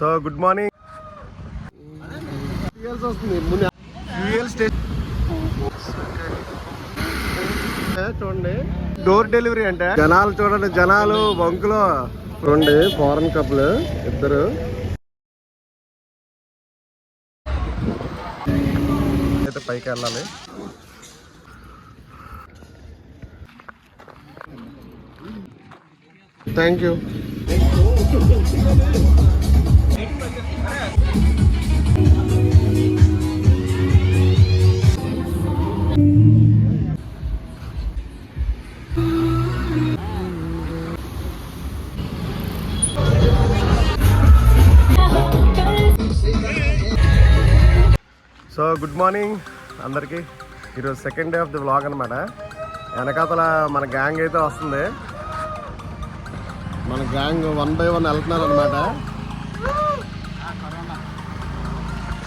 So good morning. Fuel station చూడండి, door delivery అంటే జనాలు చూడండి, జనాలు బంకులో చూడండి, ఫారెన్ కపుల్ ఇద్దరు అయితే పైకి వెళ్ళాలి. Thank you. So good morning అందరికీ. ఈరోజు second day of the vlog అనమాట. వెనకాతల మన గ్యాంగ్ అయితే వస్తుంది. మన గ్యాంగ్ 1 by 1 వెళ్తున్నారు అనమాట.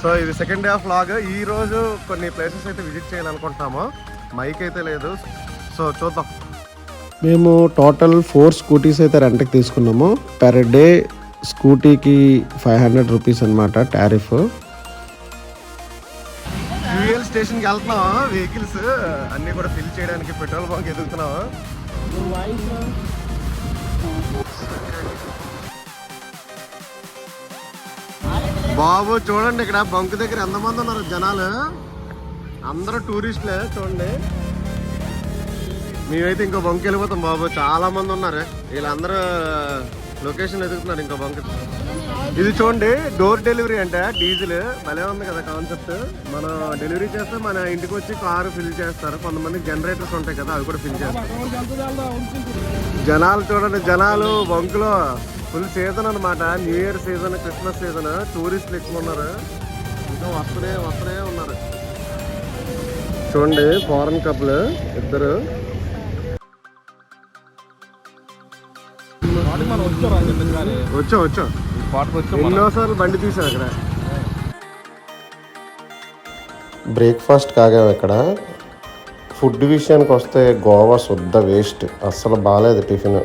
సో ఇది సెకండ్ డే ఆఫ్ వ్లాగ్. ఈరోజు కొన్ని ప్లేసెస్ అయితే విజిట్ చేయాలనుకుంటున్నాము. మైక్ అయితే లేదు, సో చూద్దాం. మేము టోటల్ 4 స్కూటీస్ అయితే రెంట్కి తీసుకున్నాము. పర్ డే స్కూటీకి 500 రూపీస్ అనమాట టారిఫ్. ఫ్యూయల్ స్టేషన్కి వెళ్తున్నాం. వెహికల్స్ అన్నీ కూడా ఫిల్ చేయడానికి పెట్రోల్ బంక్ ఎదుగుతున్నాం. బాబు చూడండి, ఇక్కడ బంక్ దగ్గర ఎంతమంది ఉన్నారు జనాలు. అందరూ టూరిస్టులే చూడండి. మేమైతే ఇంకో బంక్ వెళ్ళిపోతాం బాబు. చాలా మంది ఉన్నారు, వీళ్ళందరూ లొకేషన్ ఎదుగుతున్నారు ఇంకో బంక్. ఇది చూడండి, డోర్ డెలివరీ అంటే డీజిల్. భలే ఉంది కదా కాన్సెప్ట్. మనం డెలివరీ చేస్తే మన ఇంటికి వచ్చి కారు ఫిల్ చేస్తారు. కొంతమంది జనరేటర్స్ ఉంటాయి కదా, అవి కూడా ఫిల్ చేస్తారు. జనాలు చూడండి, జనాలు బంకులో ఫుల్ సీజన్ అనమాట. New year season, Christmas season. టూరిస్టులు ఎక్కువ ఉన్నారు, ఇంకా వస్తూనే ఉన్నారు. చూడండి, ఫారెన్ కపుల్ ఇద్దరు. వచ్చాం ఎన్నోసార్లు బండి తీసాం ఇక్కడ. బ్రేక్ఫాస్ట్ కాగాము ఇక్కడ. ఫుడ్ విషయానికి వస్తే గోవా శుద్ధ వేస్ట్, అస్సలు బాగాలేదు టిఫిన్.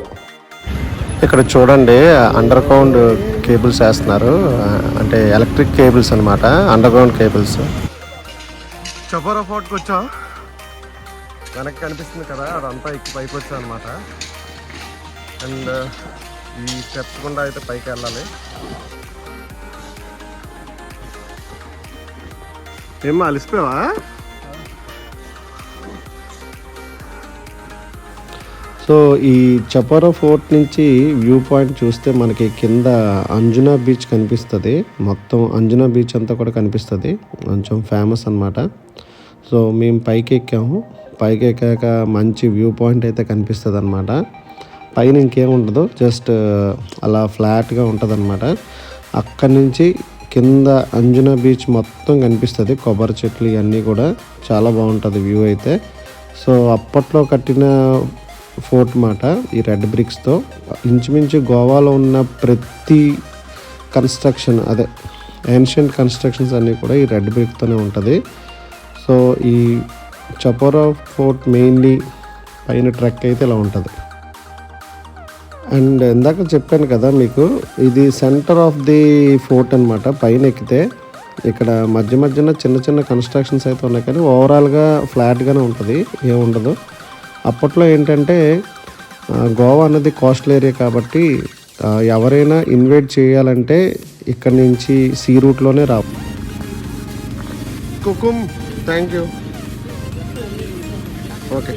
ఇక్కడ చూడండి, అండర్ గ్రౌండ్ కేబుల్స్ వేస్తున్నారు, అంటే ఎలక్ట్రిక్ కేబుల్స్ అనమాట, అండర్ గ్రౌండ్ కేబుల్స్. చపోరా ఫోర్ట్కి వచ్చాం. వెనక్కి కనిపిస్తుంది కదా, అదంతా ఎక్కి పైకి వచ్చాం అనమాట. అండ్ ఈ స్టెప్స్ గుండా అయితే పైకి వెళ్ళాలి. ఏమో అలిసిపోయావా? సో ఈ చపోరా ఫోర్ట్ నుంచి వ్యూ పాయింట్ చూస్తే మనకి కింద అంజునా బీచ్ కనిపిస్తుంది. మొత్తం అంజునా బీచ్ అంతా కూడా కనిపిస్తుంది, కొంచెం ఫేమస్ అనమాట. సో మేము పైకి ఎక్కాము. పైకి ఎక్కాక మంచి వ్యూ పాయింట్ అయితే కనిపిస్తుంది అనమాట. పైన ఇంకేముండదు, జస్ట్ అలా ఫ్లాట్గా ఉంటుంది అనమాట. అక్కడి నుంచి కింద అంజునా బీచ్ మొత్తం కనిపిస్తుంది, కొబ్బరి చెట్లు ఇవన్నీ కూడా చాలా బాగుంటుంది వ్యూ అయితే. సో అప్పట్లో కట్టిన ఫోర్ట్ మాట, ఈ రెడ్ బ్రిక్స్తో. ఇంచుమించు గోవాలో ఉన్న ప్రతి కన్స్ట్రక్షన్, అదే ఏన్షియంట్ కన్స్ట్రక్షన్స్ అన్నీ కూడా ఈ రెడ్ బ్రిక్తోనే ఉంటుంది. సో ఈ చపోరా ఫోర్ట్ మెయిన్లీ పైన ట్రెక్ అయితే ఇలా ఉంటుంది. అండ్ ఇందాక చెప్పాను కదా మీకు, ఇది సెంటర్ ఆఫ్ ది ఫోర్ట్ అనమాట. పైన ఎక్కితే ఇక్కడ మధ్యన చిన్న కన్స్ట్రక్షన్స్ అయితే ఉన్నాయి, కానీ ఓవరాల్గా ఫ్లాట్గానే ఉంటుంది, ఏముండదు. అప్పట్లో ఏంటంటే గోవా అనేది కోస్టల్ ఏరియా కాబట్టి ఎవరైనా ఇన్వైట్ చేయాలంటే ఇక్కడ నుంచి సీ రూట్లోనే రావు. Kokum, thank you. ఓకే,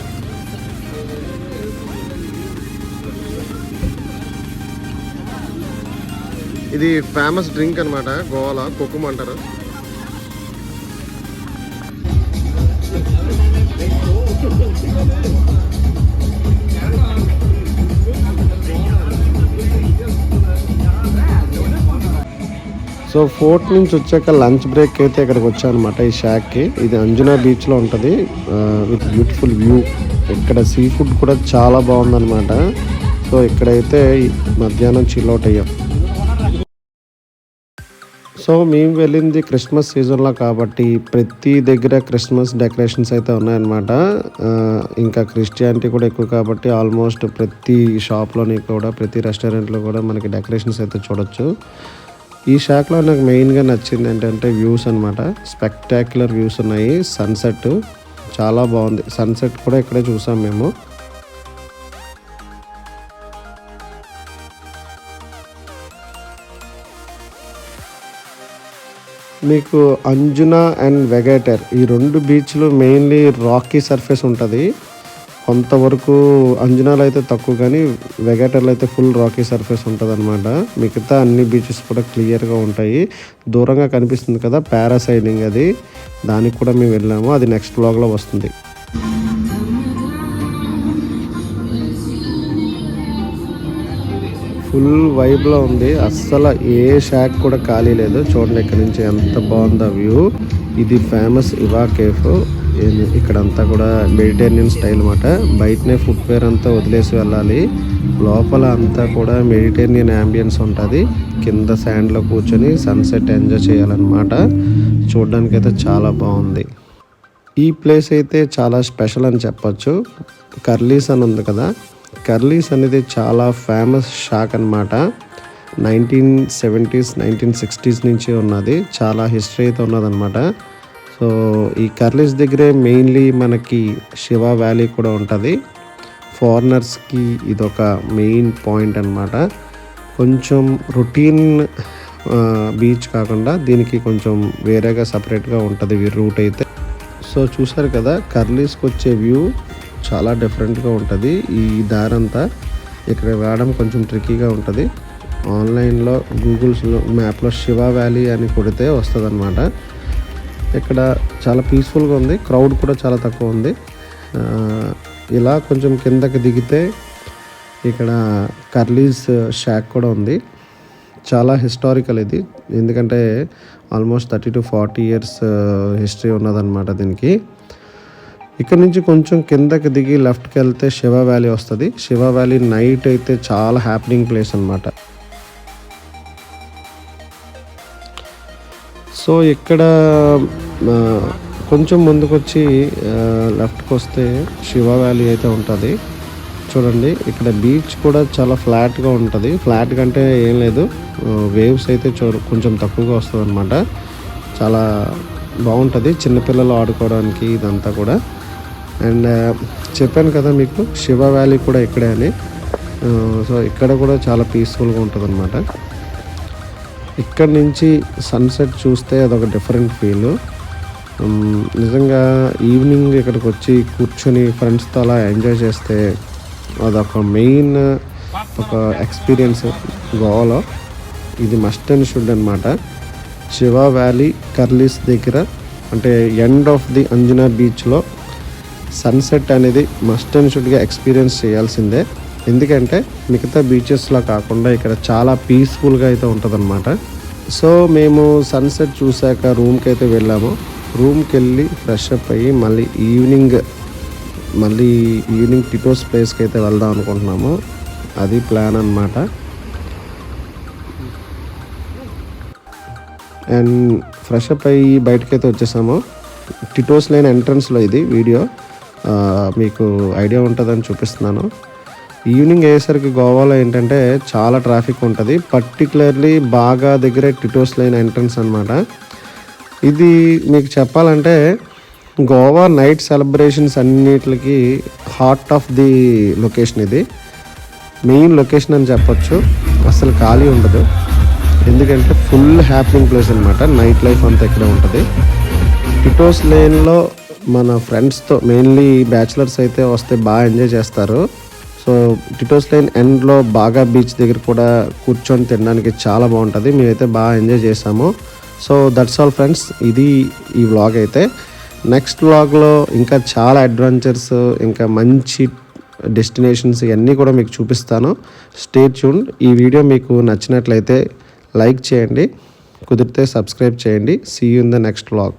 ఇది ఫేమస్ డ్రింక్ అనమాట గోవాలో, కుకుమ్ అంటారు. సో ఫోర్ట్ నుంచి వచ్చాక లంచ్ బ్రేక్ అయితే ఇక్కడికి వచ్చానమాట, ఈ షాక్కి. ఇది అంజునా బీచ్లో ఉంటుంది విత్ బ్యూటిఫుల్ వ్యూ. ఇక్కడ సీ ఫుడ్ కూడా చాలా బాగుందన్నమాట. సో ఇక్కడైతే మధ్యాహ్నం చిల్అవుట్ అయ్యాం. సో మేము వెళ్ళింది క్రిస్మస్ సీజన్లో కాబట్టి ప్రతి దగ్గర క్రిస్మస్ డెకరేషన్స్ అయితే ఉన్నాయన్నమాట. ఇంకా క్రిస్టియానిటీ కూడా ఎక్కువ కాబట్టి ఆల్మోస్ట్ ప్రతి షాప్లోని కూడా, ప్రతి రెస్టారెంట్లో కూడా మనకి డెకరేషన్స్ అయితే చూడొచ్చు. ఈ షాక్లో నాకు మెయిన్గా నచ్చింది ఏంటంటే వ్యూస్ అనమాట. స్పెక్టాక్యులర్ వ్యూస్ ఉన్నాయి. సన్సెట్ చాలా బాగుంది. సన్సెట్ కూడా ఇక్కడే చూసాం మేము. మీకు అంజునా అండ్ వెగేటర్ ఈ 2 బీచ్లు మెయిన్లీ రాకీ సర్ఫేస్ ఉంటుంది. కొంతవరకు అంజనాలో అయితే తక్కువ, కానీ వెగేటర్లో అయితే ఫుల్ రాకీ సర్ఫేస్ ఉంటుంది అనమాట. మిగతా అన్ని బీచెస్ కూడా క్లియర్గా ఉంటాయి. దూరంగా కనిపిస్తుంది కదా పారాసైలింగ్, అది దానికి కూడా మేము వెళ్ళాము. అది నెక్స్ట్ వ్లాగ్లో వస్తుంది. ఫుల్ వైబ్లో ఉంది. అస్సలు ఏ షాక్ కూడా ఖాళీ లేదు. చూడండి ఇక్కడ నుంచి ఎంత బాగుందో వ్యూ. ఇది ఫేమస్ ఇవా కేఫ్. ఇక్కడంతా కూడా మెడిటేరియన్ స్టైల్ అన్నమాట. బయటనే ఫుట్వేర్ అంతా వదిలేసి వెళ్ళాలి. లోపల అంతా కూడా మెడిటేరియన్ యాంబియన్స్ ఉంటుంది. కింద శాండ్లో కూర్చొని సన్సెట్ ఎంజాయ్ చేయాలన్నమాట. చూడడానికి అయితే చాలా బాగుంది. ఈ ప్లేస్ అయితే చాలా స్పెషల్ అని చెప్పచ్చు. కర్లీస్ అని ఉంది కదా, కర్లీస్ అనేది చాలా ఫేమస్ షాక్ అనమాట. 1970s 1960s నుంచి ఉన్నది. చాలా హిస్టరీ అయితే ఉన్నదన్నమాట. సో ఈ కర్లీస్ దగ్గరే మెయిన్లీ మనకి శివ వ్యాలీ కూడా ఉంటుంది. ఫారినర్స్కి ఇదొక మెయిన్ పాయింట్ అనమాట. కొంచెం రొటీన్ బీచ్ కాకుండా దీనికి కొంచెం వేరేగా సపరేట్గా ఉంటుంది రూట్ అయితే. సో చూసారు కదా, కర్లీస్కి వచ్చే వ్యూ చాలా డిఫరెంట్గా ఉంటుంది. ఈ దారంతా ఇక్కడ రావడం కొంచెం ట్రిక్కీగా ఉంటుంది. ఆన్లైన్లో గూగుల్స్లో మ్యాప్లో శివ వ్యాలీ అని కొడితే వస్తుంది అనమాట. ఇక్కడ చాలా పీస్ఫుల్గా ఉంది. క్రౌడ్ కూడా చాలా తక్కువ ఉంది. ఇలా కొంచెం కిందకి దిగితే ఇక్కడ కర్లీస్ షాక్ కూడా ఉంది. చాలా హిస్టారికల్ ఇది, ఎందుకంటే ఆల్మోస్ట్ 30 to 40 years హిస్టరీ ఉన్నదన్నమాట దీనికి. ఇక్కడ నుంచి కొంచెం కిందకి దిగి లెఫ్ట్కి వెళ్తే శివ వ్యాలీ వస్తుంది. శివ వ్యాలీ నైట్ అయితే చాలా హ్యాపెనింగ్ ప్లేస్ అనమాట. సో ఇక్కడ కొంచెం ముందుకు వచ్చి లెఫ్ట్కి వస్తే శివ వ్యాలీ అయితే ఉంటుంది. చూడండి ఇక్కడ బీచ్ కూడా చాలా ఫ్లాట్గా ఉంటుంది. ఫ్లాట్ కంటే ఏం లేదు, వేవ్స్ అయితే కొంచెం తక్కువగా వస్తుంది అనమాట. చాలా బాగుంటుంది చిన్నపిల్లలు ఆడుకోవడానికి ఇదంతా కూడా. అండ్ చెప్పాను కదా మీకు శివ వ్యాలీ కూడా ఇక్కడే అని. సో ఇక్కడ కూడా చాలా పీస్ఫుల్గా ఉంటుంది అనమాట. ఇక్కడ నుంచి సన్సెట్ చూస్తే అదొక డిఫరెంట్ ఫీల్. నిజంగా ఈవినింగ్ ఇక్కడికి వచ్చి కూర్చొని ఫ్రెండ్స్తో అలా ఎంజాయ్ చేస్తే అదొక మెయిన్ ఒక ఎక్స్పీరియన్స్ గోవాలో. ఇది మస్ట్ అండ్ షుడ్ అనమాట. శివ వ్యాలీ కర్లీస్ దగ్గర అంటే ఎండ్ ఆఫ్ ది అంజనా బీచ్లో సన్సెట్ అనేది మస్ట్ అండ్ షుడ్గా ఎక్స్పీరియన్స్ చేయాల్సిందే. ఎందుకంటే మిగతా బీచెస్లో కాకుండా ఇక్కడ చాలా పీస్ఫుల్గా అయితే ఉంటుంది అనమాట. సో మేము సన్సెట్ చూసాక రూమ్కి అయితే వెళ్ళాము. రూమ్కి వెళ్ళి ఫ్రెష్ అప్ అయ్యి మళ్ళీ ఈవినింగ్ టిటోస్ ప్లేస్కి అయితే వెళ్దాం అనుకుంటున్నాము. అది ప్లాన్ అన్నమాట. అండ్ ఫ్రెష్ అప్ అయ్యి బయటకైతే వచ్చేసాము. టిటోస్ లైన్ ఎంట్రన్స్లో ఇది వీడియో మీకు ఐడియా ఉంటుందని చూపిస్తున్నాను. ఈవినింగ్ అయ్యేసరికి గోవాలో ఏంటంటే చాలా ట్రాఫిక్ ఉంటుంది. పర్టికులర్లీ బాగా దగ్గరే టిటోస్ లైన్ ఎంట్రన్స్ అనమాట. ఇది మీకు చెప్పాలంటే గోవా నైట్ సెలబ్రేషన్స్ అన్నిటికి హార్ట్ ఆఫ్ ది లొకేషన్. ఇది మెయిన్ లొకేషన్ అని చెప్పొచ్చు. అసలు ఖాళీ ఉండదు, ఎందుకంటే ఫుల్ హ్యాపీనింగ్ ప్లేస్ అనమాట. నైట్ లైఫ్ అంతా ఇక్కడ ఉంటుంది. టిటోస్ లేన్లో మన ఫ్రెండ్స్తో మెయిన్లీ బ్యాచిలర్స్ అయితే వస్తే బాగా ఎంజాయ్ చేస్తారు. సో టిటోస్ లైన్ ఎండ్లో బాగా బీచ్ దగ్గర కూడా కూర్చొని తినడానికి చాలా బాగుంటుంది. మేమైతే బాగా ఎంజాయ్ చేసాము. సో దట్స్ ఆల్ ఫ్రెండ్స్, ఇది ఈ వ్లాగ్ అయితే. నెక్స్ట్ వ్లాగ్లో ఇంకా చాలా అడ్వెంచర్స్, ఇంకా మంచి డెస్టినేషన్స్ ఇవన్నీ కూడా మీకు చూపిస్తాను. Stay tuned. ఈ వీడియో మీకు నచ్చినట్లయితే లైక్ చేయండి, కుదిరితే సబ్స్క్రైబ్ చేయండి. See you in the next vlog.